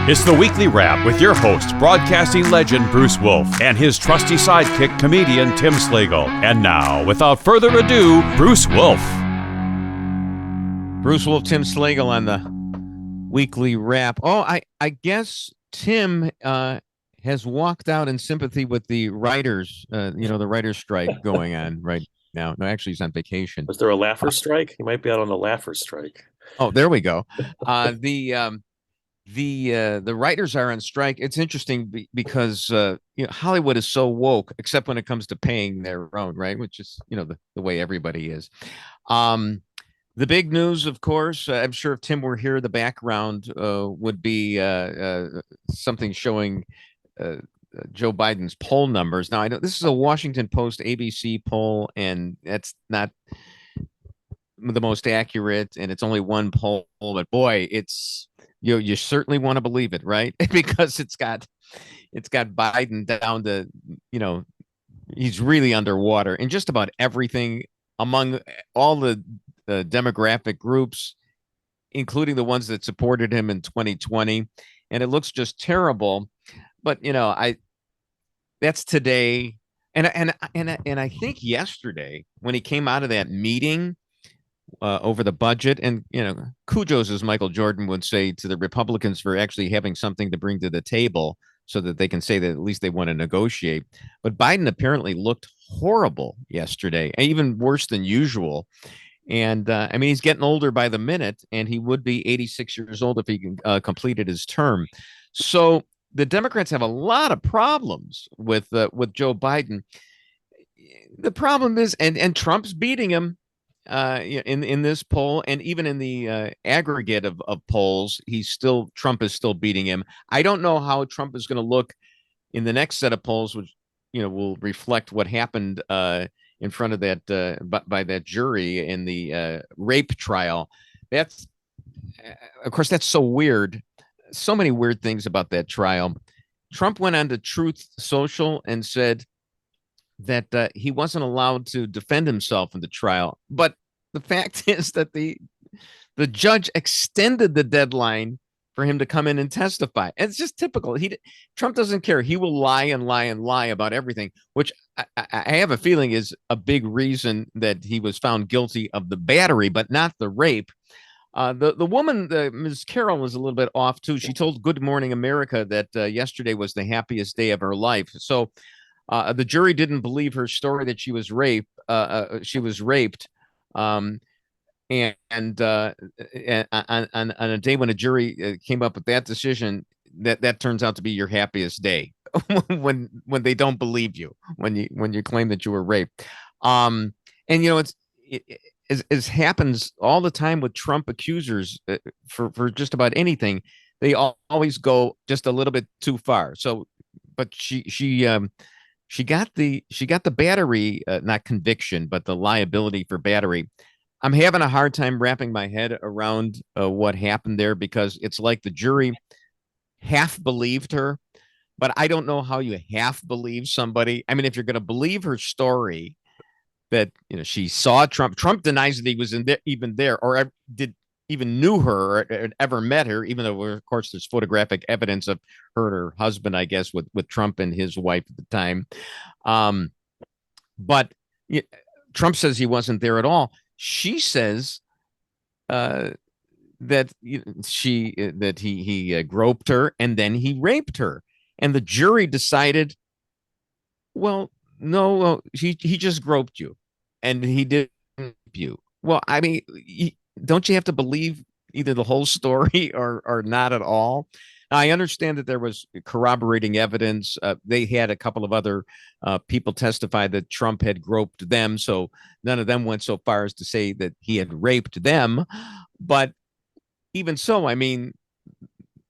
It's the Weekly Wrap with your host, broadcasting legend Bruce Wolf, and his trusty sidekick, comedian Tim Slagle. And now, without further ado, Bruce Wolf. Bruce Wolf, Tim Slagle on the Weekly Wrap. Oh, I guess Tim has walked out in sympathy with the writers, the writers' strike going on right now. No, actually, he's on vacation. Was there a laugher strike? He might be out on the laugher strike. Oh, there we go. The writers are on strike. It's interesting because Hollywood is so woke, except when it comes to paying their own, right? Which is the way everybody is. The big news, of course, I'm sure if Tim were here, the background would be something showing Joe Biden's poll numbers. Now, I know this is a Washington Post ABC poll, and that's not the most accurate, and it's only one poll, but boy, it's you certainly want to believe it, right? Because it's got Biden down to, he's really underwater in just about everything among all the demographic groups, including the ones that supported him in 2020. And it looks just terrible. But, that's today. And I think yesterday when he came out of that meeting over the budget, and kudos, as Michael Jordan would say, to the Republicans for actually having something to bring to the table so that they can say that at least they want to negotiate. But Biden apparently looked horrible yesterday, even worse than usual. And he's getting older by the minute, and he would be 86 years old if he completed his term. So the Democrats have a lot of problems with Joe Biden. The problem is, and Trump's beating him in this poll, and even in the aggregate of polls, Trump is still beating him. I don't know how Trump is going to look in the next set of polls, which will reflect what happened in front of that by that jury in the rape trial. That's, of course, that's so weird. So many weird things about that trial. Trump went on to Truth Social and said that he wasn't allowed to defend himself in the trial. But the fact is that the judge extended the deadline for him to come in and testify. And it's just typical. Trump doesn't care. He will lie and lie and lie about everything, which I have a feeling is a big reason that he was found guilty of the battery, but not the rape. The woman, Ms. Carroll, was a little bit off too. She told Good Morning America that yesterday was the happiest day of her life. So the jury didn't believe her story that she was raped. And on a day when a jury came up with that decision, that turns out to be your happiest day when they don't believe you, when you claim that you were raped. It happens all the time with Trump accusers for just about anything. They always go just a little bit too far. So, but she got the battery, not conviction, but the liability for battery. I'm having a hard time wrapping my head around what happened there, because it's like the jury half believed her, but I don't know how you half believe somebody. I mean, if you're going to believe her story that she saw Trump denies that he was even there, or even knew her, or ever met her, even though, of course, there's photographic evidence of her and her husband, I guess, with Trump and his wife at the time. But Trump says he wasn't there at all. She says that he groped her and then he raped her, and the jury decided, well, no, he just groped you, and he didn't rape you. Well, I mean, don't you have to believe either the whole story or not at all? I understand that there was corroborating evidence. They had a couple of other people testify that Trump had groped them, so none of them went so far as to say that he had raped them. But even so, I mean,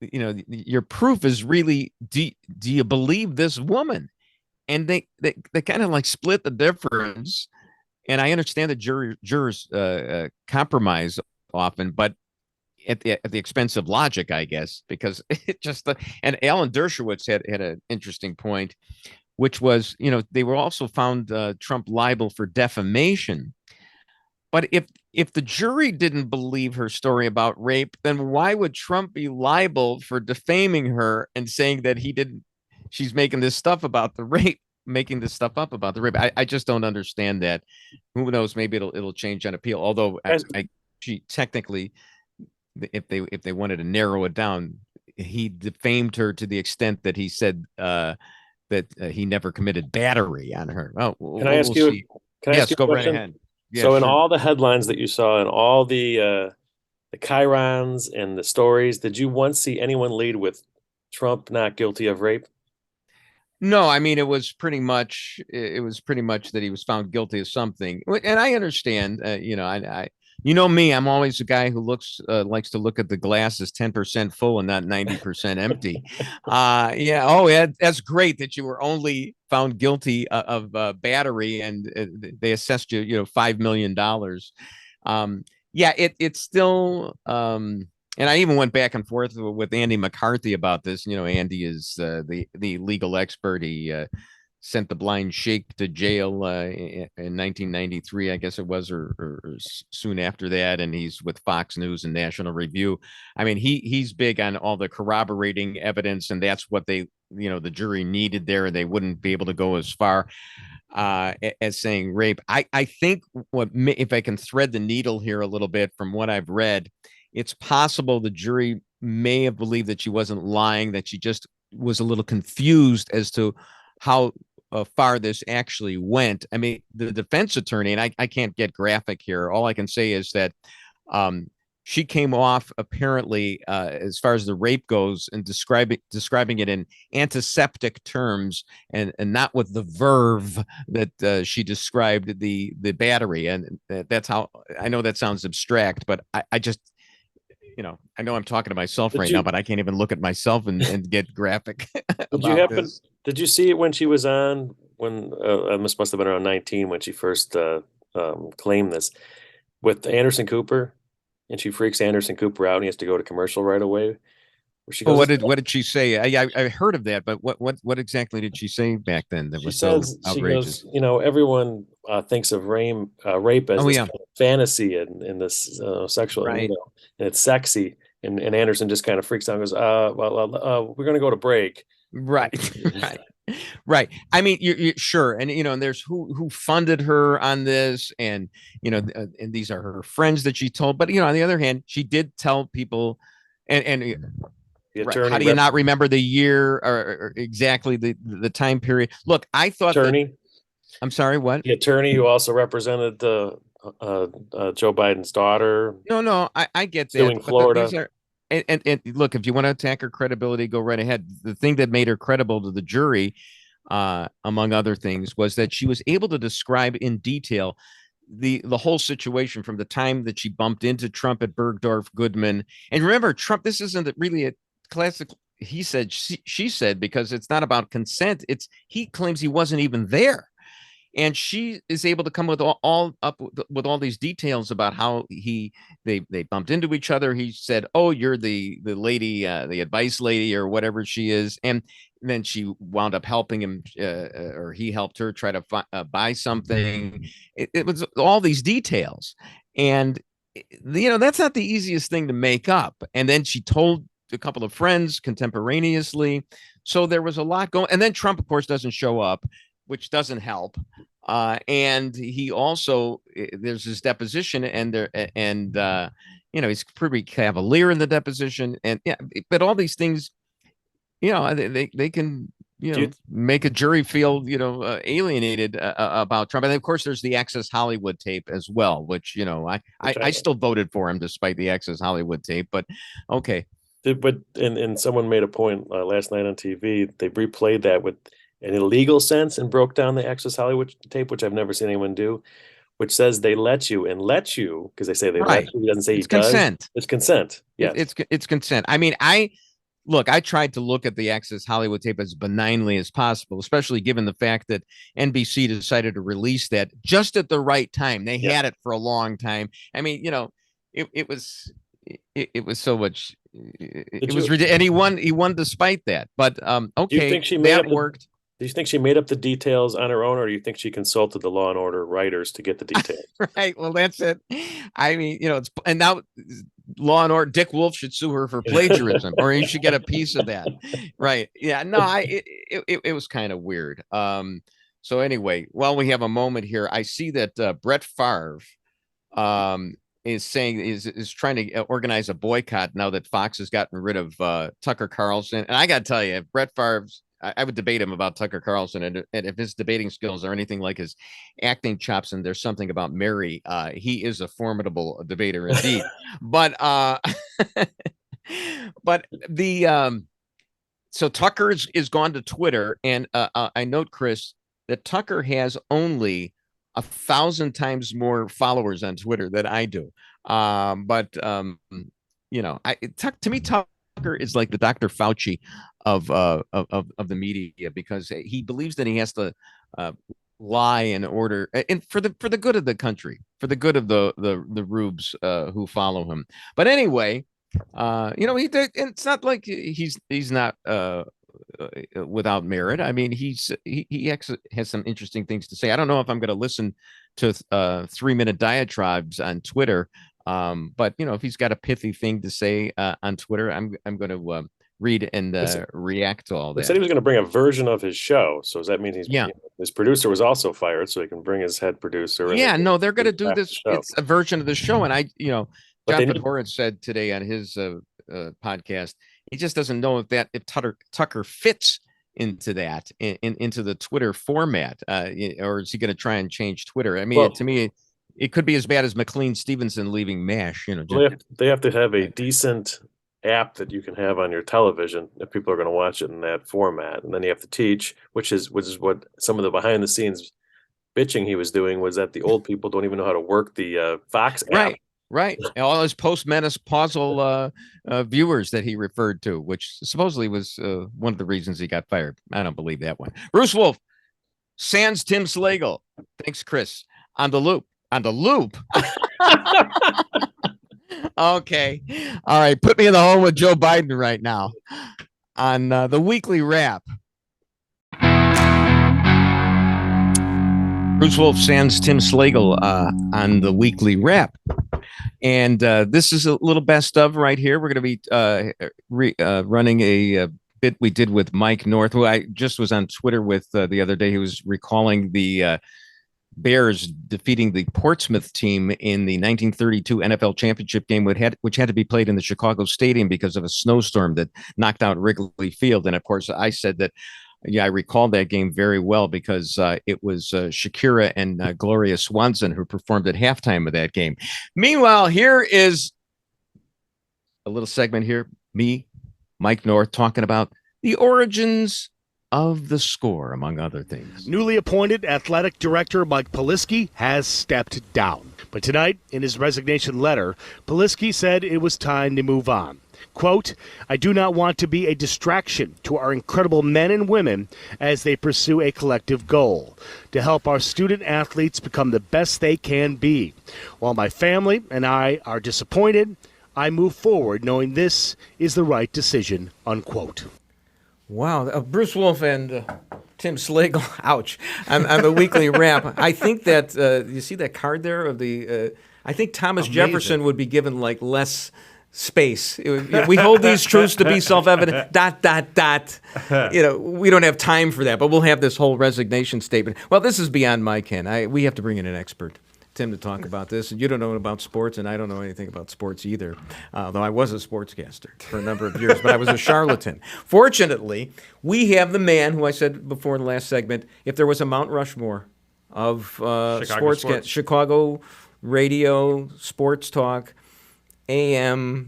your proof is really, do you believe this woman? And they kind of like split the difference. And I understand that jurors compromise often, but at the expense of logic, I guess, because it just and Alan Dershowitz had an interesting point, which was, they were also found Trump liable for defamation. But if the jury didn't believe her story about rape, then why would Trump be liable for defaming her and saying that he didn't? She's making this stuff about the rape, making this stuff up about the rape. I just don't understand that. Who knows? Maybe it'll change on appeal. Although she technically, if they wanted to narrow it down, he defamed her to the extent that he said that he never committed battery on her. Oh, Can I ask you? see. Can I ask you a Go right question? ahead. Yeah, So in sure. all the headlines that you saw and all the chyrons and the stories, did you once see anyone lead with Trump not guilty of rape? No, I mean it was pretty much that he was found guilty of something, and I understand. You know me, I'm always a guy who likes to look at the glass as 10% full and not 90% empty. Yeah. Oh, yeah. That's great that you were only found guilty of battery, and they assessed you, $5 million. Yeah, it's still. And I even went back and forth with Andy McCarthy about this. Andy is the legal expert. He sent the blind sheikh to jail in 1993, I guess it was, or soon after that. And he's with Fox News and National Review. I mean, he's big on all the corroborating evidence, and that's what the jury needed there. They wouldn't be able to go as far as saying rape. I think if I can thread the needle here a little bit from what I've read, it's possible the jury may have believed that she wasn't lying, that she just was a little confused as to how far this actually went. I mean, the defense attorney, and I can't get graphic here. All I can say is that she came off apparently, as far as the rape goes, and describing it in antiseptic terms, and not with the verve that she described the battery. And that's how I know that sounds abstract, but I just I know I'm talking to myself now, but I can't even look at myself and get graphic about this. Did you see it when she was on, when this must have been around 19 when she first claimed this with Anderson Cooper, and she freaks Anderson Cooper out and he has to go to commercial right away? Where she goes, what did she say? I heard of that, but what exactly did she say back then that was so outrageous? She goes, everyone thinks of rape as this kind of fantasy and this sexual, right. And it's sexy. And Anderson just kind of freaks out and goes, we're going to go to break. Right. Right. I mean, you're sure. And, and there's who funded her on this, and, and these are her friends that she told. But, on the other hand, she did tell people, and right. How do you not remember the year or exactly the time period? Look, I thought I'm sorry, what? The attorney who also represented Joe Biden's daughter. No, I get that. Suing Florida. These are, and look, if you want to attack her credibility, go right ahead. The thing that made her credible to the jury, among other things, was that she was able to describe in detail the whole situation from the time that she bumped into Trump at Bergdorf Goodman. And remember, Trump, this isn't really a classic he said, she said, because it's not about consent. He claims he wasn't even there. And she is able to come with all these details about how they bumped into each other. He said, "Oh, you're the lady, the advice lady, or whatever she is," and then she wound up helping him, or he helped her try to buy something. It was all these details, and that's not the easiest thing to make up. And then she told a couple of friends contemporaneously, so there was a lot going. And then Trump, of course, doesn't show up, which doesn't help. And he also, there's his deposition, and he's pretty cavalier in the deposition, and but all these things, they can make a jury feel alienated about Trump. And then, of course, there's the Access Hollywood tape as well, which I still voted for him despite the Access Hollywood tape. But okay. But and someone made a point last night on TV. They replayed that with an illegal sense and broke down the Access Hollywood tape, which I've never seen anyone do, which says they let you because they say they let you. He doesn't say it's consent. It's consent. Yeah, it's consent. I mean, I tried to look at the Access Hollywood tape as benignly as possible, especially given the fact that NBC decided to release that just at the right time. They had it for a long time. I mean, it was so much. It was ridiculous, and he won despite that. But okay, do you think she worked. Do Do you think she made up the details on her own, or do you think she consulted the Law and Order writers to get the details? Right. Well, that's it. I mean, and now Law and Order, Dick Wolf should sue her for plagiarism, or he should get a piece of that. Right. Yeah. No, it was kind of weird. So anyway, while we have a moment here, I see that Brett Favre is saying is trying to organize a boycott now that Fox has gotten rid of Tucker Carlson. And I got to tell you, if Brett Favre's, I would debate him about Tucker Carlson, and if his debating skills are anything like his acting chops, and there's something about Mary, he is a formidable debater indeed. But but the so Tucker is gone to Twitter, and I note, Chris, that Tucker has only 1,000 times more followers on Twitter than I do. To me, Tucker is like the Dr. Fauci of the media, because he believes that he has to lie in order, and for the good of the country, for the good of the rubes who follow him. But anyway, it's not like he's not without merit. I mean, he has some interesting things to say. I don't know if I'm going to listen to 3-minute diatribes on Twitter, but if he's got a pithy thing to say on Twitter, I'm going to read and react to all that. He said he was going to bring a version of his show. So does that mean his producer was also fired, so he can bring his head producer? Yeah, no, they're going to do this. It's a version of the show, and John Podhoretz said today on his podcast, he just doesn't know if Tucker fits into that into the Twitter format, or is he going to try and change Twitter? I mean, to me, it could be as bad as McLean Stevenson leaving MASH. They have to have a decent app that you can have on your television if people are going to watch it in that format, and then you have to teach, which is what some of the behind the scenes bitching he was doing was that the old people don't even know how to work the Fox app. Right. All his post-menopausal viewers that he referred to, which supposedly was one of the reasons he got fired. I don't believe that one. Bruce Wolf, sans Tim Slagle. Thanks, Chris. On the loop. Okay. All right. Put me in the home with Joe Biden right now on the weekly wrap. Bruce Wolf, sans Tim Slagle on the weekly wrap. And this is a little best of right here. We're going to be running a bit we did with Mike North, who I just was on Twitter with the other day. He was recalling the Bears defeating the Portsmouth team in the 1932 NFL championship game, which had to be played in the Chicago Stadium because of a snowstorm that knocked out Wrigley Field. And of course, I said that, I recall that game very well because it was Shakira and Gloria Swanson who performed at halftime of that game. Meanwhile, here is a little segment here. Me, Mike North, talking about the origins of the score, among other things. Newly appointed athletic director Mike Polisky has stepped down. But tonight, in his resignation letter, Polisky said it was time to move on. Quote, I do not want to be a distraction to our incredible men and women as they pursue a collective goal to help our student athletes become the best they can be. While my family and I are disappointed, I move forward knowing this is the right decision, unquote. Wow. Bruce Wolf and Tim Slagle, ouch, on the weekly wrap. I think that, you see that card there of the, I think Thomas Jefferson would be given like less space. We hold these truths to be self-evident, ... we don't have time for that, but we'll have this whole resignation statement. Well, this is beyond my ken. We have to bring in an expert, Tim, to talk about this. And you don't know about sports, and I don't know anything about sports either, though I was a sportscaster for a number of years, but I was a charlatan. Fortunately, we have the man who I said before in the last segment, if there was a Mount Rushmore of sports, Chicago radio, sports talk, AM,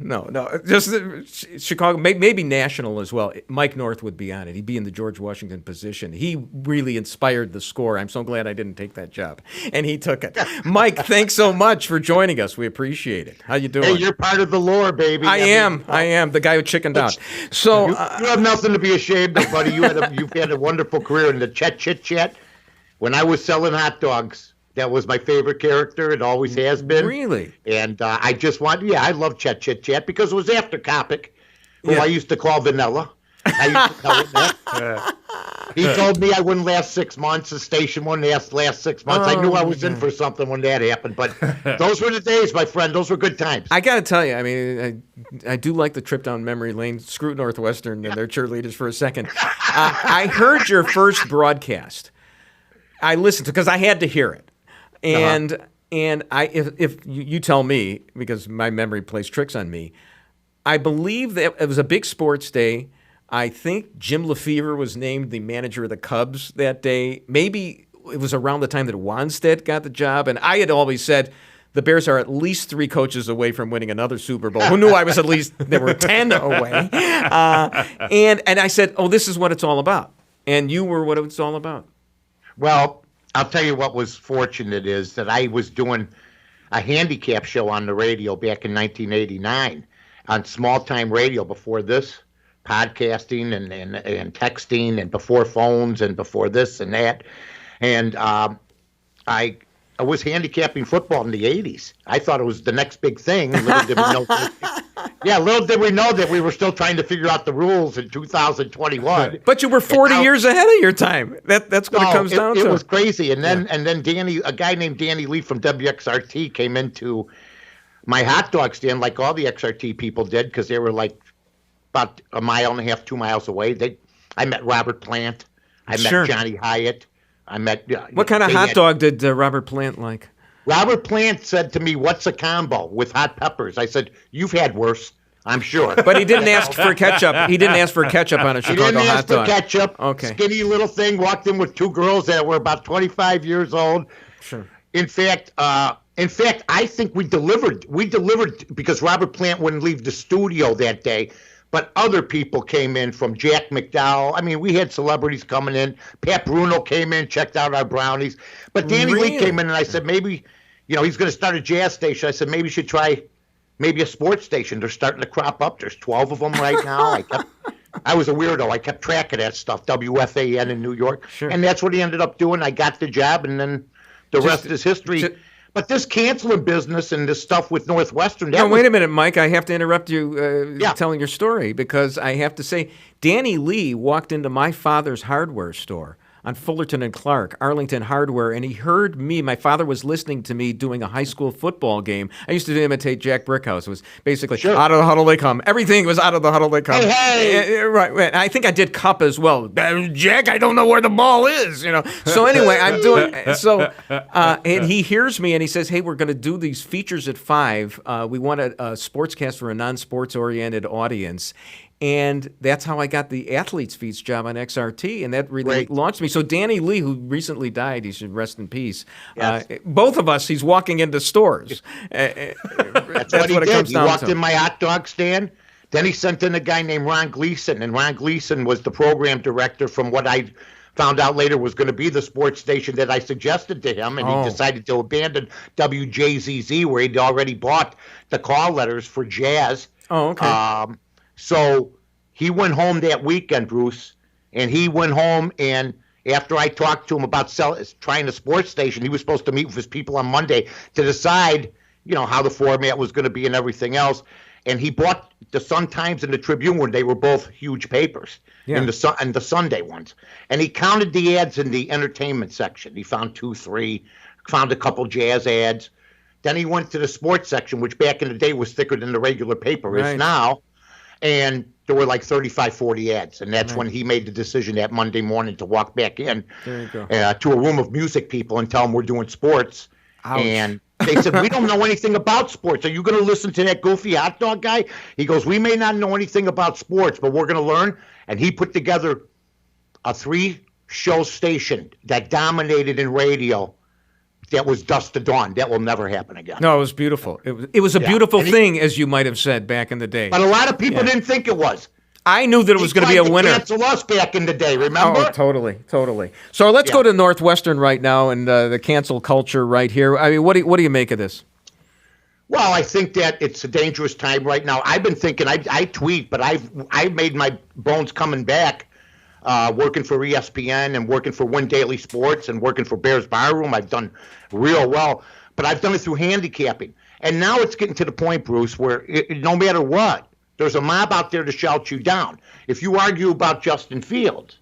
just Chicago, maybe national as well. Mike North would be on it. He'd be in the George Washington position. He really inspired the score. I'm so glad I didn't take that job. And he took it. Mike, thanks so much for joining us. We appreciate it. How you doing? Hey, you're part of the lore, baby. I am. The guy who chickened out. So you have nothing to be ashamed of, buddy. You've had a wonderful career in the Chit Chat. When I was selling hot dogs, that was my favorite character. It always has been. Really? And I love Chit Chat because it was after Kopic, who I used to call Vanilla. I used to tell him that. He told me I wouldn't last 6 months. The station wouldn't last 6 months. I knew I was in for something when that happened. But those were the days, my friend. Those were good times. I got to tell you, I mean, I do like the trip down memory lane. Screw Northwestern and their cheerleaders for a second. I heard your first broadcast. I listened to because I had to hear it. And if you tell me, because my memory plays tricks on me, I believe that it was a big sports day. I think Jim Lefevre was named the manager of the Cubs that day. Maybe it was around the time that Wanstead got the job. And I had always said the Bears are at least 3 coaches away from winning another Super Bowl. Who knew I was at least, there were 10 away. And I said, oh, this is what it's all about. And you were what it's all about. Well, I'll tell you what was fortunate is that I was doing a handicap show on the radio back in 1989 on small-time radio before this, podcasting and texting and before phones and before this and that. And I was handicapping football in the 80s. I thought it was the next big thing. Little did we know that we were still trying to figure out the rules in 2021. But you were 40 years ahead of your time. That's what it comes down to. It was crazy. And then a guy named Danny Lee from WXRT came into my hot dog stand like all the XRT people did because they were like about 1.5 miles, 2 miles away. I met Robert Plant. I met Johnny Hyatt. I met. What kind of hot dog did Robert Plant like? Robert Plant said to me, "What's a combo with hot peppers?" I said, "You've had worse, I'm sure." But he didn't ask for ketchup. He didn't ask for ketchup on a Chicago hot dog. He didn't ask for ketchup. Okay. Skinny little thing. Walked in with 2 girls that were about 25 years old. Sure. In fact, I think we delivered. We delivered because Robert Plant wouldn't leave the studio that day. But other people came in from Jack McDowell. I mean, we had celebrities coming in. Pat Bruno came in, checked out our brownies. But Danny Lee came in, and I said, maybe, he's going to start a jazz station. I said, maybe you should try maybe a sports station. They're starting to crop up. There's 12 of them right now. I was a weirdo. I kept track of that stuff, WFAN in New York. Sure. And that's what he ended up doing. I got the job, and then the rest is history. But this canceling business and this stuff with Northwestern. Wait a minute, Mike. I have to interrupt you telling your story because I have to say, Danny Lee walked into my father's hardware store on Fullerton and Clark, Arlington Hardware, and he heard me. My father was listening to me doing a high school football game. I used to imitate Jack Brickhouse. It was basically out of the huddle they come. Everything was out of the huddle they come. Hey! Right. I think I did Cup as well. Jack, I don't know where the ball is. So anyway, I'm doing so. And he hears me and he says, "Hey, we're going to do these features at 5. We want a sportscast for a non-sports oriented audience." And that's how I got the Athletes Feast job on XRT, and that really launched me. So Danny Lee, who recently died, he should rest in peace. Yes. Both of us, he's walking into stores. That's what he did. He walked in my hot dog stand. Then he sent in a guy named Ron Gleason, and Ron Gleason was the program director from what I found out later was going to be the sports station that I suggested to him, and he decided to abandon WJZZ, where he'd already bought the call letters for jazz. Oh, okay. So he went home that weekend, Bruce, and he went home, and after I talked to him about trying a sports station, he was supposed to meet with his people on Monday to decide, how the format was going to be and everything else. And he bought the Sun-Times and the Tribune when they were both huge papers, and the Sunday ones. And he counted the ads in the entertainment section. He found 2, 3, found a couple jazz ads. Then he went to the sports section, which back in the day was thicker than the regular paper is now. And there were like 35, 40 ads. And that's when he made the decision that Monday morning to walk back in to a room of music people and tell them we're doing sports. Ouch. And they said, "We don't know anything about sports. Are you going to listen to that goofy hot dog guy?" He goes, "We may not know anything about sports, but we're going to learn." And he put together a 3-show station that dominated in radio. That was dusk to dawn. That will never happen again. No, it was beautiful. It was a beautiful thing, as you might have said back in the day. But a lot of people didn't think it was. I knew that it was going to be a winner. Cancel us back in the day, remember? Oh, totally. So let's go to Northwestern right now and the cancel culture right here. I mean, what do you make of this? Well, I think that it's a dangerous time right now. I've been thinking. I tweet, but I've made my bones coming back. Working for ESPN and working for Win Daily Sports and working for Bears Barroom. I've done real well, but I've done it through handicapping. And now it's getting to the point, Bruce, where no matter what, there's a mob out there to shout you down. If you argue about Justin Fields,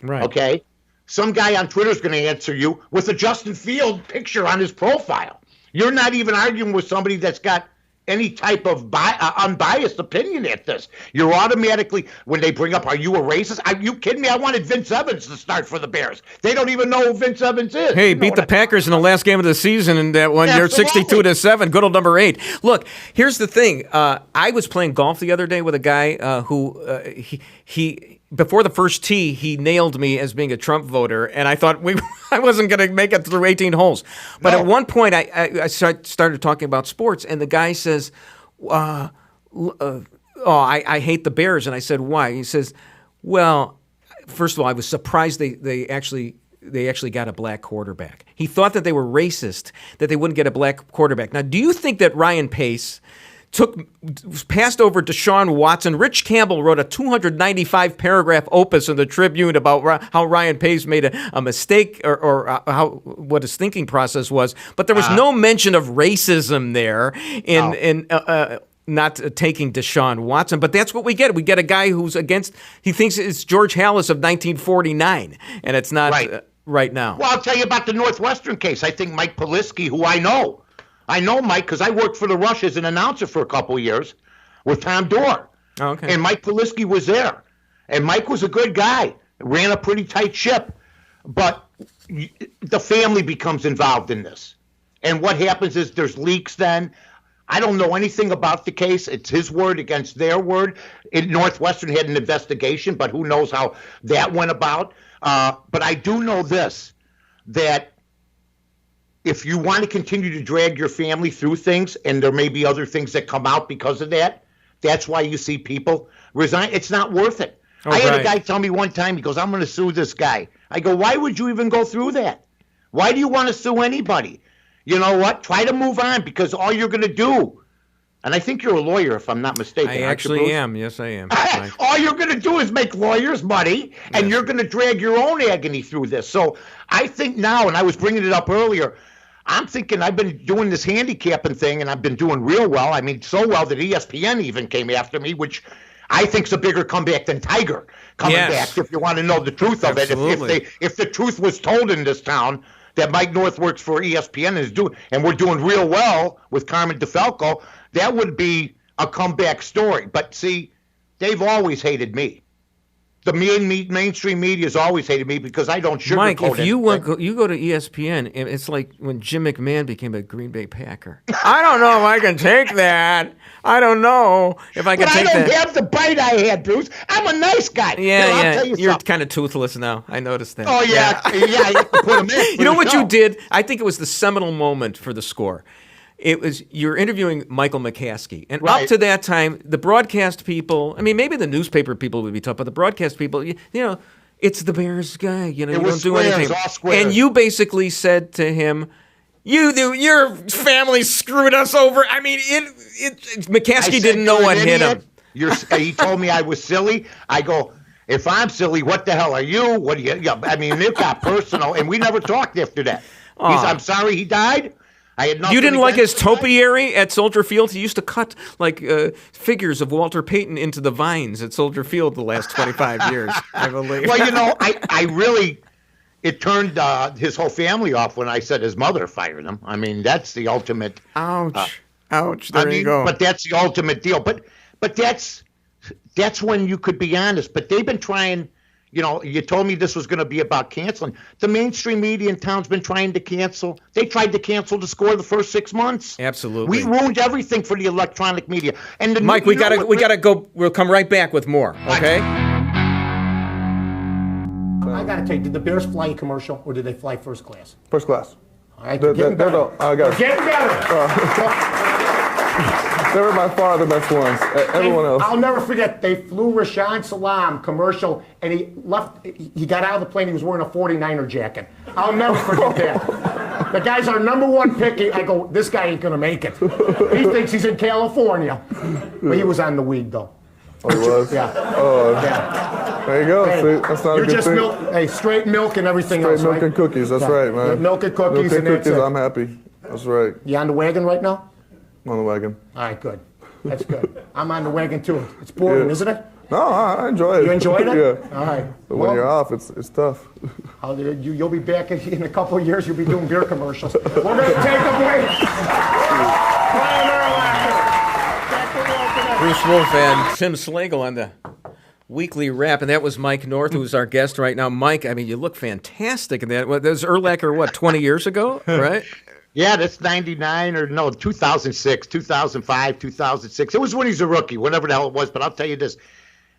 okay, some guy on Twitter is going to answer you with a Justin Field picture on his profile. You're not even arguing with somebody that's got any type of unbiased opinion at this. You're automatically, when they bring up, are you a racist? Are you kidding me? I wanted Vince Evans to start for the Bears. They don't even know who Vince Evans is. Hey, beat the Packers in the last game of the season in that one year, 62-7. Good old number 8. Look, here's the thing. I was playing golf the other day with a guy who he before the first tee, he nailed me as being a Trump voter, and I thought I wasn't going to make it through 18 holes. But at one point, I started talking about sports, and the guy says, I hate the Bears. And I said, why? He says, well, first of all, I was surprised they actually got a black quarterback. He thought that they were racist, that they wouldn't get a black quarterback. Now, do you think that Ryan Pace passed over Deshaun Watson? Rich Campbell wrote a 295-paragraph opus in the Tribune about how Ryan Pace made a mistake or what his thinking process was, but there was no mention of racism there in not taking Deshaun Watson. But that's what we get. We get a guy who's against. He thinks it's George Halas of 1949, and it's not right now. Well, I'll tell you about the Northwestern case. I think Mike Polisky, who I know Mike because I worked for the Rush as an announcer for a couple of years with Tom Dorr. Oh, okay. And Mike Polisky was there. And Mike was a good guy, ran a pretty tight ship. But the family becomes involved in this. And what happens is there's leaks then. I don't know anything about the case. It's his word against their word. Northwestern had an investigation, but who knows how that went about. But I do know this, that if you want to continue to drag your family through things, and there may be other things that come out because of that, that's why you see people resign. It's not worth it. I had a guy tell me one time, he goes, I'm going to sue this guy. I go, why would you even go through that? Why do you want to sue anybody? You know what? Try to move on, because all you're going to do, and I think you're a lawyer if I'm not mistaken. I actually am. Yes, I am. All you're going to do is make lawyers money, and you're going to drag your own agony through this. So I think now, and I was bringing it up earlier, I'm thinking I've been doing this handicapping thing, and I've been doing real well. I mean, so well that ESPN even came after me, which I think's a bigger comeback than Tiger coming back, if you want to know the truth of it. If the truth was told in this town that Mike North works for ESPN and we're doing real well with Carmen DeFalco, that would be a comeback story. But see, they've always hated me. The mainstream media has always hated me because I don't sugarcoat Mike, if you anything. go to ESPN, it's like when Jim McMahon became a Green Bay Packer. I don't know if I can take that. I don't know if I can take that. I don't have the bite I had, Bruce. I'm a nice guy. Yeah, I'll tell You're kind of toothless now. I noticed that. Oh, yeah. You have to put them in. You know what you did? I think it was the seminal moment for the Score. It was you're interviewing Michael McCaskey, and up to that time, the broadcast people. I mean, maybe the newspaper people would be tough, but the broadcast people, you know, it's the Bears guy. You know, you don't do anything. And you basically said to him, your family screwed us over. I mean, McCaskey didn't know what hit him. He told me I was silly. I go, if I'm silly, what the hell are you? What do you? Yeah, I mean, it got personal, and we never talked after that. I'm sorry he died. I had nothing. You didn't like his topiary at Soldier Field? He used to cut like figures of Walter Payton into the vines at Soldier Field the last 25 years, I believe. Well, you know, I really, it turned his whole family off when I said his mother fired him. I mean, that's the ultimate. Ouch. Ouch. There you go. But that's the ultimate deal. But that's when you could be honest. But they've been trying. You know, you told me this was going to be about canceling. The mainstream media in town's been trying to cancel. They tried to cancel the Score the first 6 months. Absolutely. We ruined everything for the electronic media. And Mike, we gotta go. We'll come right back with more. Okay. I gotta tell you, did the Bears fly a commercial or did they fly first class? First class. All right, getting better. Getting better. They were by far the best ones. Everyone else. I'll never forget, they flew Rashaan Salam commercial, and he got out of the plane, he was wearing a 49er jacket. I'll never forget that. The guy's our number one pick. I go, this guy ain't gonna make it. He thinks he's in California. But he was on the weed, though. Oh, he was? Yeah. Oh, yeah. There you go. Hey, see, that's not a good thing. Hey, straight milk and everything else, Straight milk and cookies. That's right, man. Milk and cookies. Milk and cookies, I'm happy. That's right. You on the wagon right now? I'm on the wagon. All right, good. That's good. I'm on the wagon too. It's boring, isn't it? No, I enjoy it. You enjoyed it? Yeah. All right. But when you're off, it's tough. You'll be back in a couple of years. You'll be doing beer commercials. We're going to take a break. Brian Urlacher. Back to work today. Bruce Wolf and Tim Slagle on the weekly wrap, and that was Mike North, who's our guest right now. Mike, I mean, you look fantastic in that. That was Urlacher, 20 years ago, right? Yeah, that's 99 or no, 2006, 2005, 2006. It was when he's a rookie, whatever the hell it was. But I'll tell you this.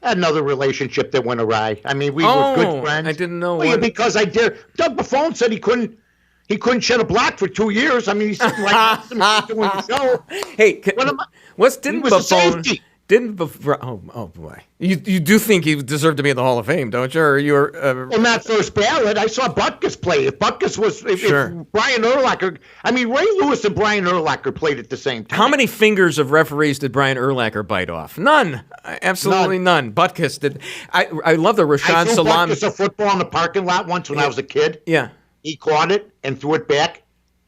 Another relationship that went awry. I mean, we were good friends. I didn't know. Well, yeah, because I did. Doug Buffone said he couldn't shed a block for 2 years. I mean, he's sitting right next to me doing the show. Hey, didn't Buffone? Oh boy, you do think he deserved to be in the Hall of Fame, don't you? Or you were well, not first ballot. I saw Butkus play. If Butkus was, if Brian Urlacher, I mean, Ray Lewis and Brian Urlacher played at the same time. How many fingers of referees did Brian Urlacher bite off? None. Absolutely none. Butkus did. I love the Rashaan Salam. I threw Butkus a football in the parking lot once when I was a kid. Yeah. He caught it and threw it back.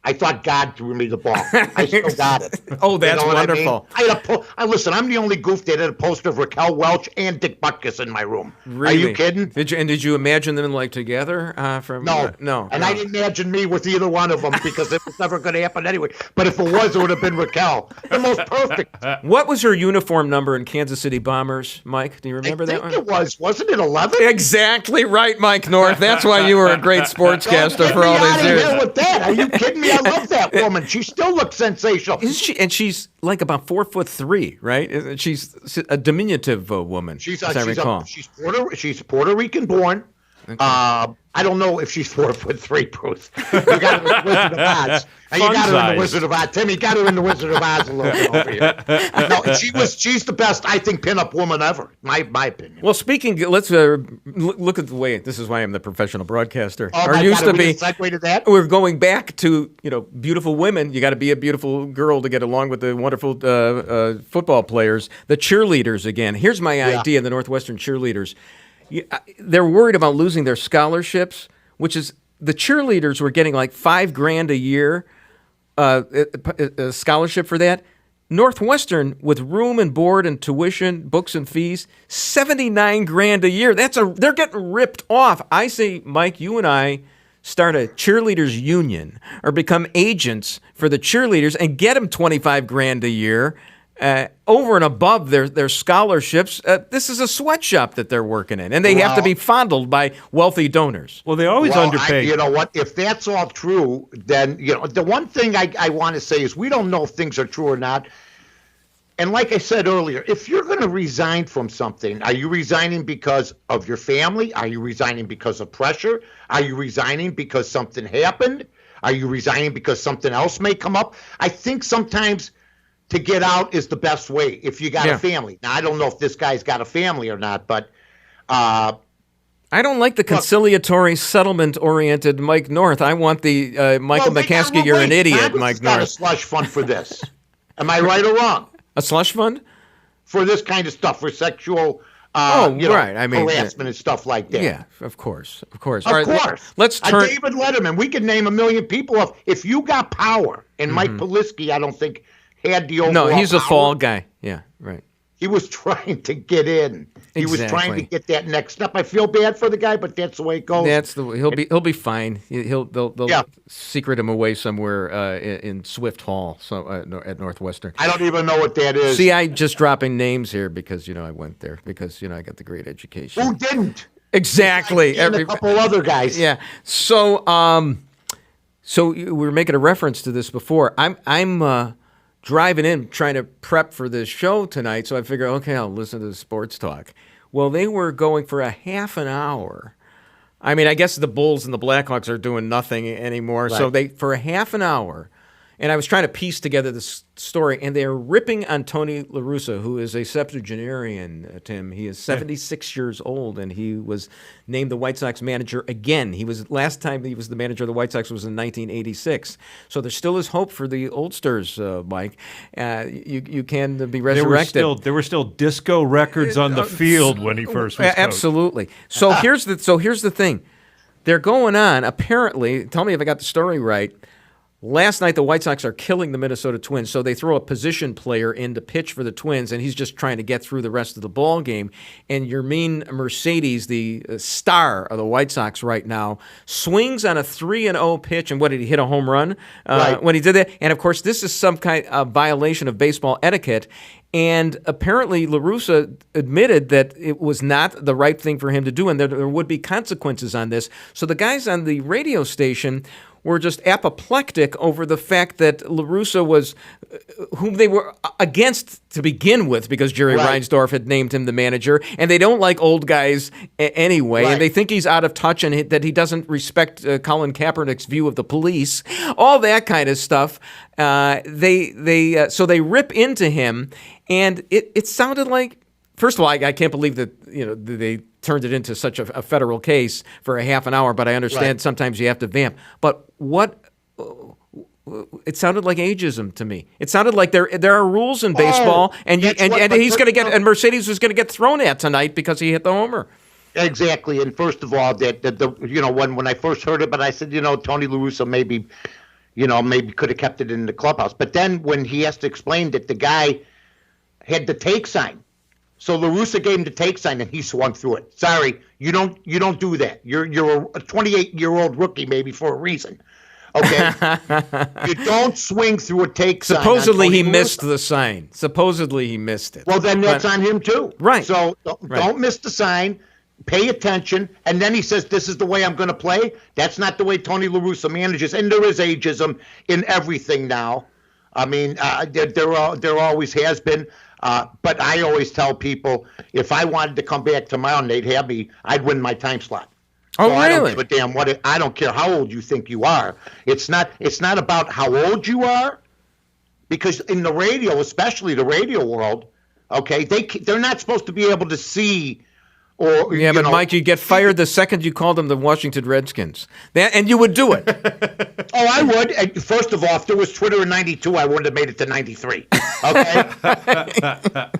I thought God threw me the ball. I still got it. Oh, that's wonderful. I mean? Listen, I'm the only goof that had a poster of Raquel Welch and Dick Butkus in my room. Really? Are you kidding? Did you imagine them like together? No. And I didn't imagine me with either one of them because it was never going to happen anyway. But if it was, it would have been Raquel. The most perfect. What was her uniform number in Kansas City Bombers, Mike? Do you remember that one? I think it wasn't it 11? Exactly right, Mike North. That's why you were a great sportscaster for all these years. With that. Are you kidding me? I love that woman. She still looks sensational. Isn't she? And she's like about 4'3", right? She's a diminutive woman. She's Puerto Rican born. Okay. I don't know if she's 4'3", Bruce. You got her in the Wizard of Oz. You got her in the Wizard of Oz. Timmy got her in the Wizard of Oz a little bit over here. No, she's the best, I think, pinup woman ever. My opinion. Well, speaking, let's look at the way. This is why I'm the professional broadcaster. Segue to that. We're going back to beautiful women. You got to be a beautiful girl to get along with the wonderful football players. The cheerleaders again. Here's my idea. The Northwestern cheerleaders. They're worried about losing their scholarships, which is the cheerleaders were getting like $5,000 a year, a scholarship for that. Northwestern, with room and board and tuition, books and fees, $79,000 a year. They're getting ripped off. I say, Mike, you and I start a cheerleaders union or become agents for the cheerleaders and get them $25,000 a year. Over and above their scholarships, this is a sweatshop that they're working in, and they have to be fondled by wealthy donors. Well, they always underpay. You know what? If that's all true, then the one thing I want to say is we don't know if things are true or not. And like I said earlier, if you're going to resign from something, are you resigning because of your family? Are you resigning because of pressure? Are you resigning because something happened? Are you resigning because something else may come up? I think sometimes to get out is the best way if you got a family. Now, I don't know if this guy's got a family or not, but I don't like the conciliatory, settlement-oriented Mike North. I want the Michael McCaskey, you're an idiot, Congress Mike got North. A slush fund for this. Am I right or wrong? A slush fund? For this kind of stuff, for sexual right. I mean, harassment and stuff like that. Yeah, of course. Of All right, course. Let's turn. David Letterman, we could name a million people. If you got power, and Mike Polisky, I don't think had the overall No, he's a power. fall guy. Yeah, right. He was trying to get in. He was trying to get that next step. I feel bad for the guy, but that's the way it goes. That's the way he'll be fine. They'll secret him away somewhere in Swift Hall, at Northwestern. I don't even know what that is. See, I just dropping names here because I went there because I got the great education. Who didn't? Exactly. And a couple other guys. Yeah. So we were making a reference to this before. I'm driving in trying to prep for this show tonight, so I figure, okay, I'll listen to the sports talk. Well, they were going for a half an hour. I mean, I guess the Bulls and the Blackhawks are doing nothing anymore, so for a half an hour, and I was trying to piece together this story, and they're ripping on Tony La Russa, who is a septuagenarian, Tim. He is 76 years old, and he was named the White Sox manager again. Last time he was the manager of the White Sox was in 1986. So there still is hope for the oldsters, Mike. You can be resurrected. There were still disco records on the field when he first was coach. Absolutely. So here's the thing. They're going on, apparently, tell me if I got the story right, Last night, the White Sox are killing the Minnesota Twins, so they throw a position player in to pitch for the Twins, and he's just trying to get through the rest of the ball game. And Yermin Mercedes, the star of the White Sox right now, swings on a 3-0 pitch, and what, did he hit a home run when he did that? And, of course, this is some kind of violation of baseball etiquette. And apparently La Russa admitted that it was not the right thing for him to do and that there would be consequences on this. So the guys on the radio station were just apoplectic over the fact that La Russa was whom they were against to begin with because Jerry Reinsdorf had named him the manager, and they don't like old guys anyway, and they think he's out of touch and that he doesn't respect Colin Kaepernick's view of the police, all that kind of stuff. So they rip into him, and it sounded like, first of all, I can't believe that they turned it into such a federal case for a half an hour, but I understand sometimes you have to vamp. But it sounded like ageism to me. It sounded like there are rules in baseball, and he's going to get, and Mercedes was going to get thrown at tonight because he hit the homer. Exactly. And first of all, when I first heard it, but I said, Tony La Russa maybe could have kept it in the clubhouse. But then when he has to explain that the guy had the take sign. So La Russa gave him the take sign, and he swung through it. Sorry, you don't do that. You're a 28-year-old rookie maybe for a reason. Okay, you don't swing through a take sign. Supposedly he missed the sign. Supposedly he missed it. Well, then that's on him too. Right. So don't miss the sign. Pay attention. And then he says, "This is the way I'm going to play." That's not the way Tony La Russa manages. And there is ageism in everything now. I mean, there always has been. But I always tell people, if I wanted to come back tomorrow and they'd have me, I'd win my time slot. Oh, so really? I don't give a damn I don't care how old you think you are. It's not about how old you are, because in the radio, especially the radio world, okay, they're not supposed to be able to see. But Mike, you get fired the second you called them the Washington Redskins, and you would do it. Oh, I would. And first of all, if there was Twitter in '92, I wouldn't have made it to '93. Okay,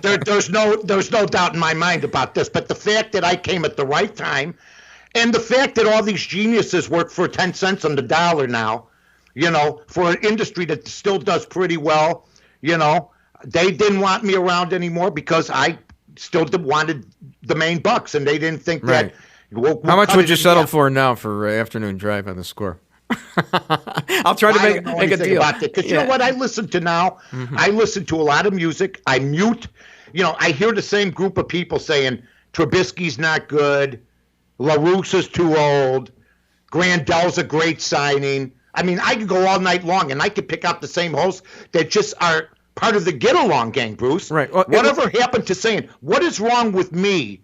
there's no doubt in my mind about this. But the fact that I came at the right time, and the fact that all these geniuses work for 10 cents on the dollar now, for an industry that still does pretty well, they didn't want me around anymore because I still wanted the main bucks, and they didn't think that. How much would you settle for now for afternoon drive on the Score? I'll try to make a deal. Because you know what I listen to now? Mm-hmm. I listen to a lot of music. I mute. I hear the same group of people saying Trubisky's not good, La Russa's too old, Grandel's a great signing. I mean, I could go all night long, and I could pick out the same hosts that just are part of the get-along gang, Bruce. Right. Well, whatever happened to saying, what is wrong with me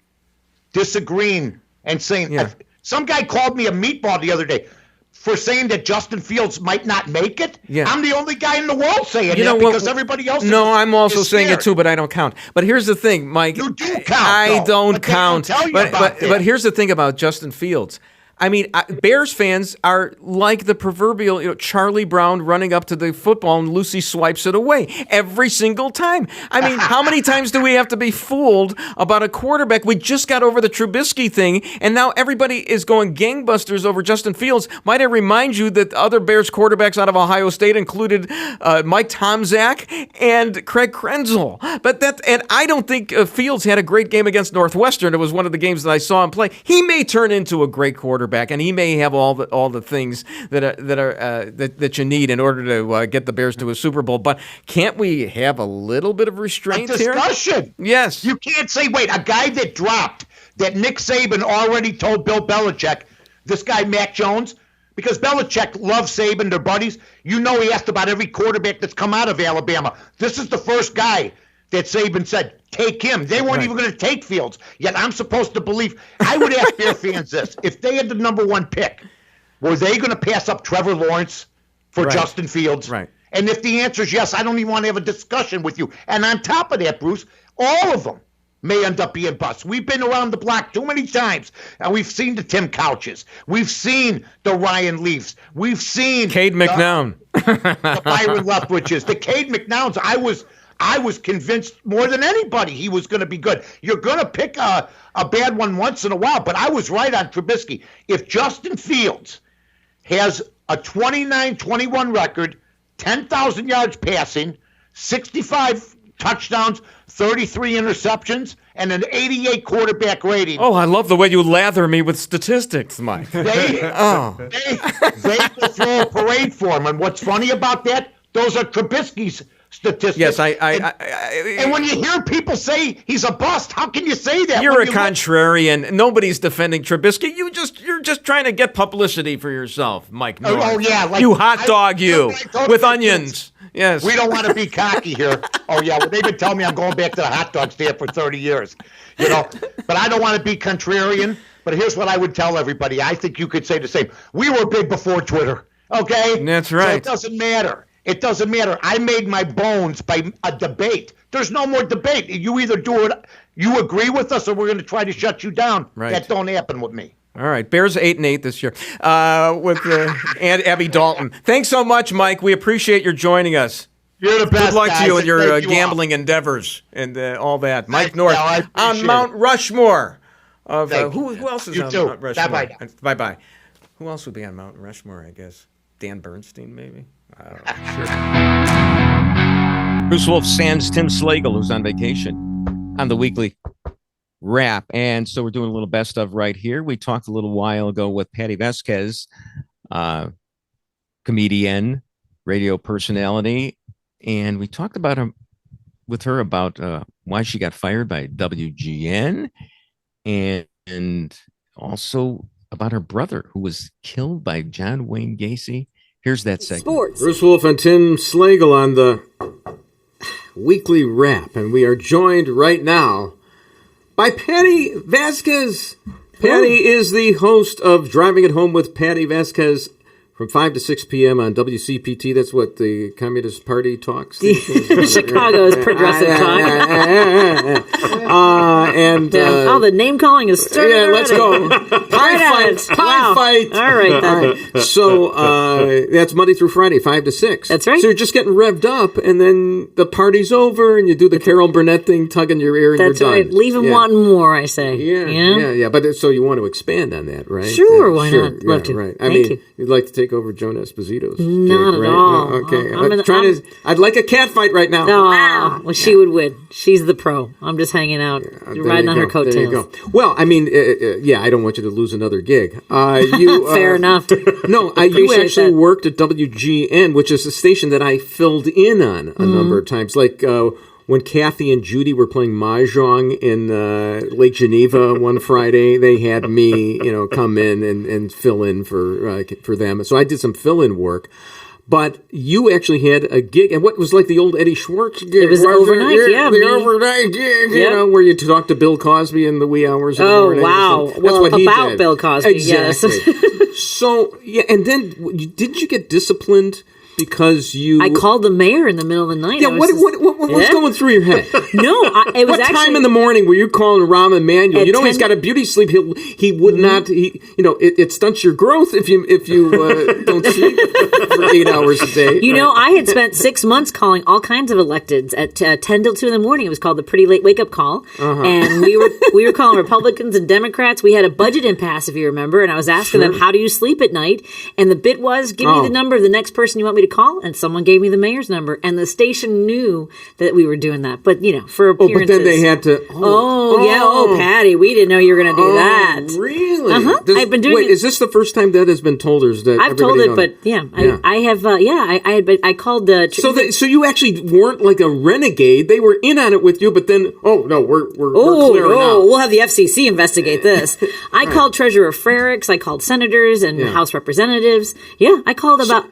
disagreeing and saying, some guy called me a meatball the other day for saying that Justin Fields might not make it. Yeah. I'm the only guy in the world saying that because everybody else I'm also saying scared. it too, but I don't count. But here's the thing, Mike. You do count. I don't count. But here's the thing about Justin Fields. I mean, Bears fans are like the proverbial Charlie Brown running up to the football and Lucy swipes it away every single time. I mean, how many times do we have to be fooled about a quarterback? We just got over the Trubisky thing, and now everybody is going gangbusters over Justin Fields. Might I remind you that other Bears quarterbacks out of Ohio State included Mike Tomczak and Craig Krenzel. And I don't think Fields had a great game against Northwestern. It was one of the games that I saw him play. He may turn into a great quarterback, and he may have all the things that you need in order to get the Bears to a Super Bowl. But can't we have a little bit of restraint here? Discussion. Yes. You can't say, wait, a guy that dropped that Nick Saban already told Bill Belichick, this guy Mac Jones, because Belichick loves Saban, they're buddies. He asked about every quarterback that's come out of Alabama. This is the first guy that Saban said, take him. They weren't even going to take Fields. Yet I'm supposed to believe. I would ask Bear fans this. If they had the number one pick, were they going to pass up Trevor Lawrence for Justin Fields? Right. And if the answer is yes, I don't even want to have a discussion with you. And on top of that, Bruce, all of them may end up being busts. We've been around the block too many times, and we've seen the Tim Couches. We've seen the Ryan Leafs. We've seen Cade McNown. The Byron Leftwiches. The Cade McNowns, I was convinced more than anybody he was going to be good. You're going to pick a bad one once in a while, but I was right on Trubisky. If Justin Fields has a 29-21 record, 10,000 yards passing, 65 touchdowns, 33 interceptions, and an 88 quarterback rating. Oh, I love the way you lather me with statistics, Mike. They will throw a parade for him. And what's funny about that? Those are Trubisky's statistics. Yes, and when you hear people say he's a bust, how can you say that? You're a contrarian. Nobody's defending Trubisky. You're just trying to get publicity for yourself, Mike North. Oh yeah, like, you hot dog with onions. Yes. We don't want to be cocky here. Oh yeah, well, they've been telling me I'm going back to the hot dog stand for 30 years. But I don't want to be contrarian. But here's what I would tell everybody. I think you could say the same. We were big before Twitter. Okay? That's right. So it doesn't matter. It doesn't matter. I made my bones by a debate. There's no more debate. You either do it, you agree with us, or we're going to try to shut you down. Right. That don't happen with me. All right. Bears 8-8 this year with and Abby Dalton. Thanks so much, Mike. We appreciate your joining us. You're the best. Good luck guys, to you in your you gambling endeavors and all that. Mike North on appreciate Mount Rushmore. Of Thank who you. else is You on too. Mount Rushmore? Bye-bye. Bye-bye. Who else would be on Mount Rushmore, I guess? Dan Bernstein, maybe? I don't know. Sure. Bruce Wolf sans Tim Slagle, who's on vacation, on the weekly wrap. And so we're doing a little best of right here. We talked a little while ago with Patti Vasquez, comedian, radio personality, and we talked about with her about why she got fired by WGN, and also about her brother who was killed by John Wayne Gacy. Here's that segment. Sports. Bruce Wolf and Tim Slagle on the weekly wrap, and we are joined right now by Patti Vasquez. Patti is the host of Driving at Home with Patti Vasquez from 5 to 6 p.m. on WCPT. That's what the Communist Party talks. Chicago's progressive talk. The name calling is starting. Yeah, let's go. Pie fight. All right, then. So that's Monday through Friday, 5 to 6. That's right. So you're just getting revved up, and then the party's over, and you do the Carol Burnett thing, tugging your ear, and That's you're done. right. Leave them wanting more, I say. Yeah. But so you want to expand on that, right? Sure, why not? Love to. Right. Thank you. You'd like to take over Joan Esposito's Not gig, at right? all. No, okay. I'd like a cat fight right now. Oh, well, she would win. She's the pro. I'm just hanging out, riding on her coattails. There you go. Well, I mean, I don't want you to lose another gig. Fair enough. No, you actually worked at WGN, which is a station that I filled in on a number of times. Like when Kathy and Judy were playing Mahjong in Lake Geneva one Friday, they had me, come in and fill in for them. So I did some fill-in work. But you actually had a gig, and what was like the old Eddie Schwartz gig? It was overnight, overnight gig, where you talked to Bill Cosby in the wee hours of the morning. Wow. That's what he did. Bill Cosby, exactly. Yes. So, and then didn't you get disciplined because you... I called the mayor in the middle of the night. Yeah, what was going through your head? No, it was what time in the morning were you calling Rahm Emanuel? He's got a beauty sleep. He would not. It stunts your growth if you don't sleep for 8 hours a day. I had spent 6 months calling all kinds of electeds at 10 till 2 in the morning. It was called the Pretty Late Wake Up Call, and we were calling Republicans and Democrats. We had a budget impasse, if you remember, and I was asking them, "How do you sleep at night?" And the bit was, "Give me the number of the next person you want me to call," and someone gave me the mayor's number, and the station knew that we were doing that. But for appearances. But then they had to. Patti, we didn't know you were going to do that. Really? I've been doing. Wait, is this the first time that has been told, or is that I've told it, but I have. I called the. So you actually weren't like a renegade. They were in on it with you, but then we're clearing out. We'll have the FCC investigate this. I called Treasurer Frericks. I called senators and House representatives. Yeah, I called about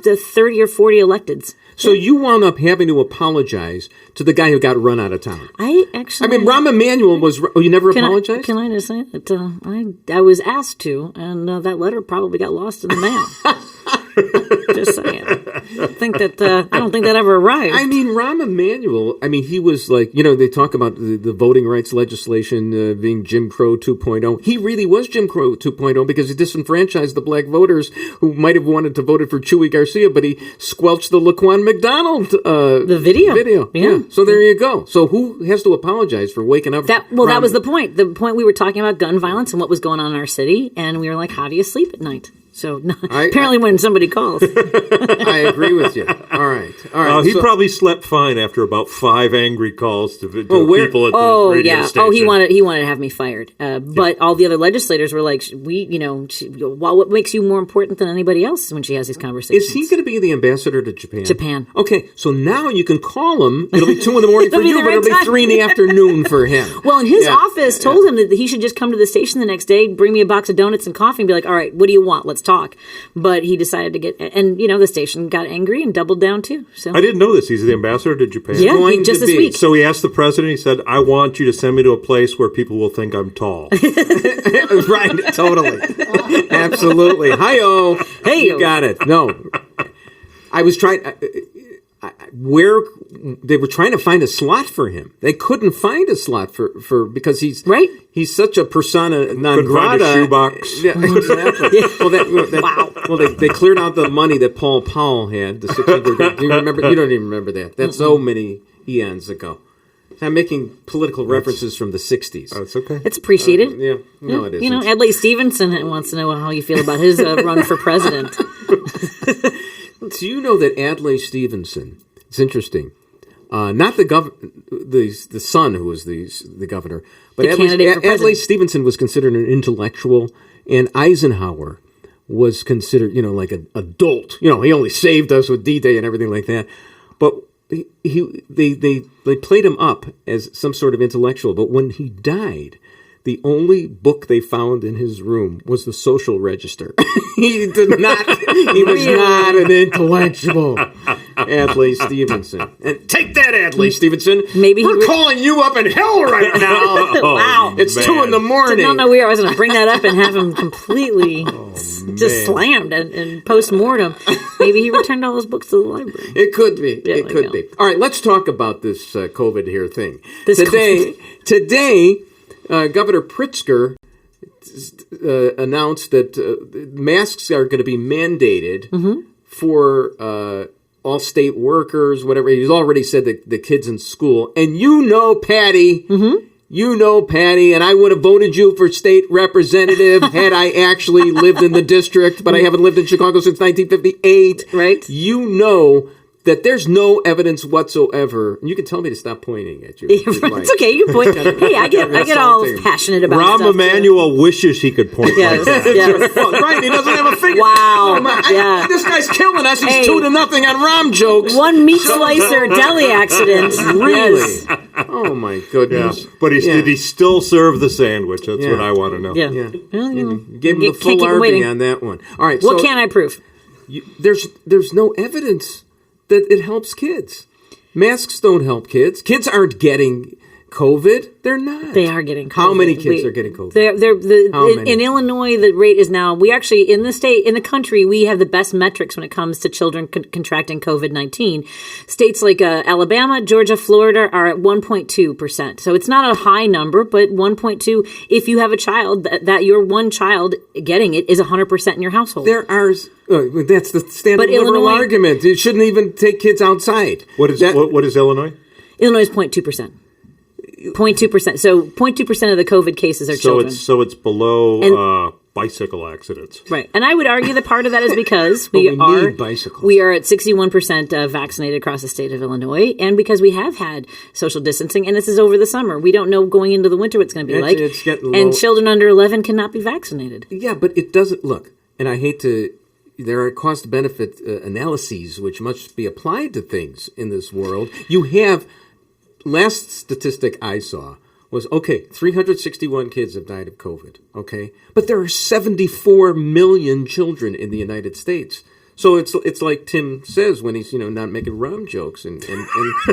the 30 or 40 electeds. So you wound up having to apologize to the guy who got run out of town. Rahm Emanuel was... you never apologized? Can I just say that I was asked to, and that letter probably got lost in the mail. Just saying. I don't think that ever arrived. Rahm Emanuel, he was like, they talk about the voting rights legislation being Jim Crow 2.0. He really was Jim Crow 2.0 because he disenfranchised the black voters who might have wanted to vote for Chewy Garcia, but he squelched the Laquan McDonald the video. Yeah. So there you go. So who has to apologize for waking up? That was the point. The point we were talking about gun violence and what was going on in our city, and we were like, how do you sleep at night? So apparently when somebody calls. I agree with you. All right. He probably slept fine after about 5 angry calls to people at the radio station. Oh, he wanted to have me fired. But all the other legislators were like, what makes you more important than anybody else when she has these conversations? Is he going to be the ambassador to Japan? Japan. Okay, so now you can call him. It'll be 2 a.m. for you, but it'll be 3 p.m. for him. Well, and his office told him that he should just come to the station the next day, bring me a box of donuts and coffee, and be like, all right, what do you want? Let's talk. But he decided to the station got angry and doubled down too. So I didn't know this. He's the ambassador to Japan. Yeah, just this week. So he asked the president. He said, "I want you to send me to a place where people will think I'm tall." Right, totally, absolutely. Hi-yo, hey, you got it. No, I was trying. Where they were trying to find a slot for him, they couldn't find a slot for because he's right. He's such a persona non grata. Find a shoebox. Yeah, exactly. Wow. Well, they cleared out the money that Paul Powell had. The $600. Do you remember? You don't even remember that. That's so many eons ago. I'm making political references from the 60s. Oh, it's okay. It's appreciated. It isn't. Adlai Stevenson wants to know how you feel about his run for president. Do you know that Adlai Stevenson? It's interesting. Not the son who was the governor, but Adlai Stevenson was considered an intellectual, and Eisenhower was considered, like an adult. He only saved us with D-Day and everything like that. But they played him up as some sort of intellectual. But when he died, the only book they found in his room was the Social Register. He was not an intellectual. Adlai Stevenson. And take that, Adlai Stevenson. We're calling you up in hell right now. Wow. It's 2 a.m. No, I was going to bring that up and have him completely just slammed and post-mortem. Maybe he returned all those books to the library. It could be. Yeah, it could be. All right, let's talk about this COVID here thing. Today, Governor Pritzker announced that masks are going to be mandated for all state workers, whatever. He's already said that the kids in school. And Patty, and I would have voted you for state representative had I actually lived in the district, but I haven't lived in Chicago since 1958. Right. That there's no evidence whatsoever. And you can tell me to stop pointing at you. It's okay. You point. Hey, I get all passionate about Rahm stuff. Emanuel wishes he could point. Yes. Right. He doesn't have a finger. Wow. This guy's killing us. He's 2-0 on Rahm jokes. One meat slicer deli accident. Really? Yes. Oh my goodness. Yeah. But did he still serve the sandwich? That's what I want to know. Yeah. Well, give him the full Arby on that one. All right. What can I prove? There's no evidence that it helps kids. Masks don't help kids. Kids aren't getting COVID. They're not. They are getting COVID. How many kids are getting COVID? In Illinois, the rate is now, we actually, in the country, we have the best metrics when it comes to children contracting COVID-19. States like Alabama, Georgia, Florida are at 1.2%. So it's not a high number, but 1.2, if you have a child, that your one child getting it is 100% in your household. That's the standard liberal argument. You shouldn't even take kids outside. What is Illinois? Illinois is 0.2%. 0.2%. So 0.2% of the COVID cases are children. So it's below bicycle accidents. Right. And I would argue that part of that is because we are at 61% vaccinated across the state of Illinois, and because we have had social distancing, and this is over the summer. We don't know going into the winter what it's going to be like. It's getting and children under 11 cannot be vaccinated. Yeah, but it doesn't look. And I hate to. There are cost-benefit analyses which must be applied to things in this world. You have. Last statistic I saw was, 361 kids have died of COVID, But there are 74 million children in the United States. So it's like Tim says when he's, not making Rahm jokes and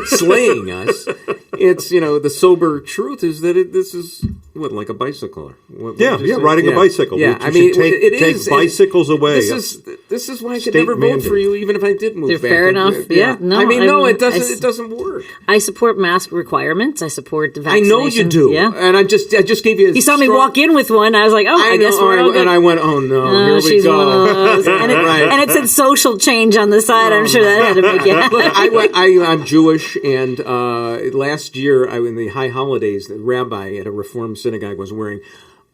slaying us. It's, the sober truth is that this is, like a bicycle? Riding a bicycle. Yeah, take bicycles away. This is why I could never vote for you, even if I did move back. Fair enough. It doesn't work. I support mask requirements. I support the vaccination. I know you do. Yeah. And I just gave you. You saw me walk in with one. I was like, I guess we're all good. And I went, oh no, here we go. And it said social change on the side. I'm sure that had to make it. Look, I'm Jewish, and last year in the high holidays, the rabbi at a Reform synagogue was wearing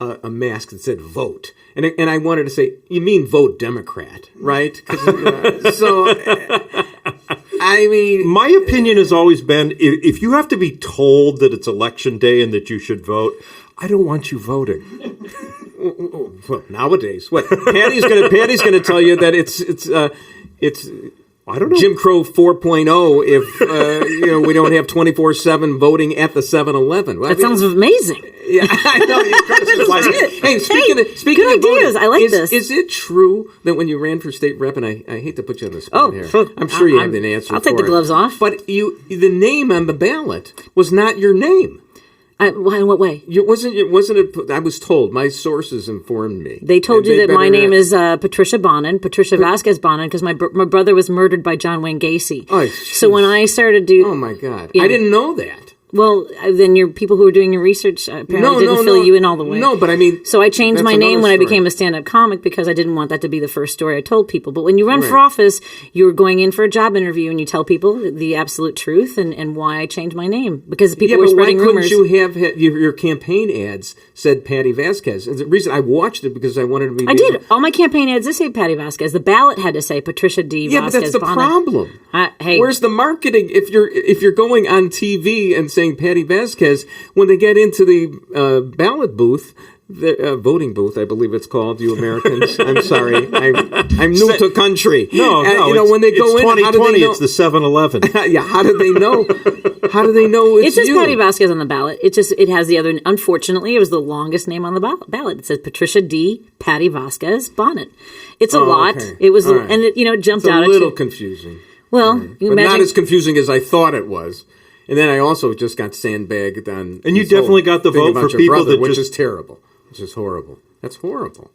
a mask that said "vote," and I wanted to say, "You mean vote Democrat, right?" I mean, my opinion has always been if you have to be told that it's election day and that you should vote, I don't want you voting. Well, nowadays, what Patty's gonna tell you that it's I don't know. Jim Crow 4.0 if we don't have 24/7 voting at the 7-Eleven. That sounds amazing. Yeah, I know. Hey, speaking of ideas, voting, I like this. Is it true that when you ran for state rep, and I hate to put you on the spot here, I'm sure you have an answer. I'll take the gloves off. But the name on the ballot was not your name. In what way? It wasn't. I was told. My sources informed me. They told you that my name is Patricia Vasquez Bonin, because my brother was murdered by John Wayne Gacy. Oh, so when I started to, oh my God, I didn't know that. Well, then your people who were doing your research apparently didn't fill you in all the way. No, but I mean, so I changed my name when I became a stand-up comic because I didn't want that to be the first story I told people. But when you run for office, you're going in for a job interview and you tell people the absolute truth and why I changed my name, because people were spreading rumors. Why couldn't you have your campaign ads said Patti Vasquez? And the reason I watched it because I wanted to be. I did. All my campaign ads did say Patti Vasquez. The ballot had to say Patricia D. Yeah, Vasquez. but that's the problem. Hey, where's the marketing? If you're going on TV and saying Patti Vasquez, when they get into the ballot booth, the voting booth, I believe it's called, you Americans. I'm sorry, I'm new to country. No, when they go in, 2020, how do they know? It's the 7-Eleven. Yeah, how do they know? How do they know it's it says you? Patti Vasquez on the ballot. It has the other. Unfortunately, it was the longest name on the ballot. It says Patricia D. Patti Vasquez Bonnet. It's a lot. Okay. It was, and it jumped out. It's a little confusing. Well, but not as confusing as I thought it was. And then I also just got sandbagged on. And you definitely got the vote for people that which is terrible. Which is horrible. That's horrible.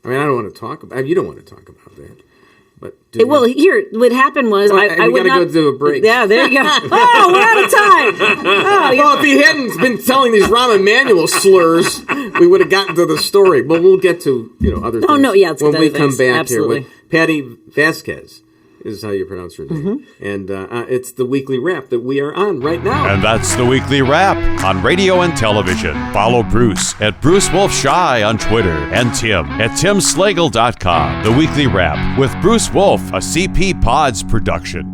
I mean, I don't want to talk about. You don't want to talk about that. But here, what happened was I would not go do a break. Yeah, there you go. Oh, we're out of time. Well, if he hadn't been telling these Rahm Emanuel slurs, we would have gotten to the story. But we'll get to other things. Oh no, yeah, when we come back Absolutely. here with Patti Vasquez. Is how you pronounce her name. And it's the weekly wrap that we are on right now. And that's the weekly wrap on radio and television. Follow Bruce at Bruce Wolf Shy on Twitter and Tim at timslagle.com. The weekly wrap with Bruce Wolf, a CP Pods production.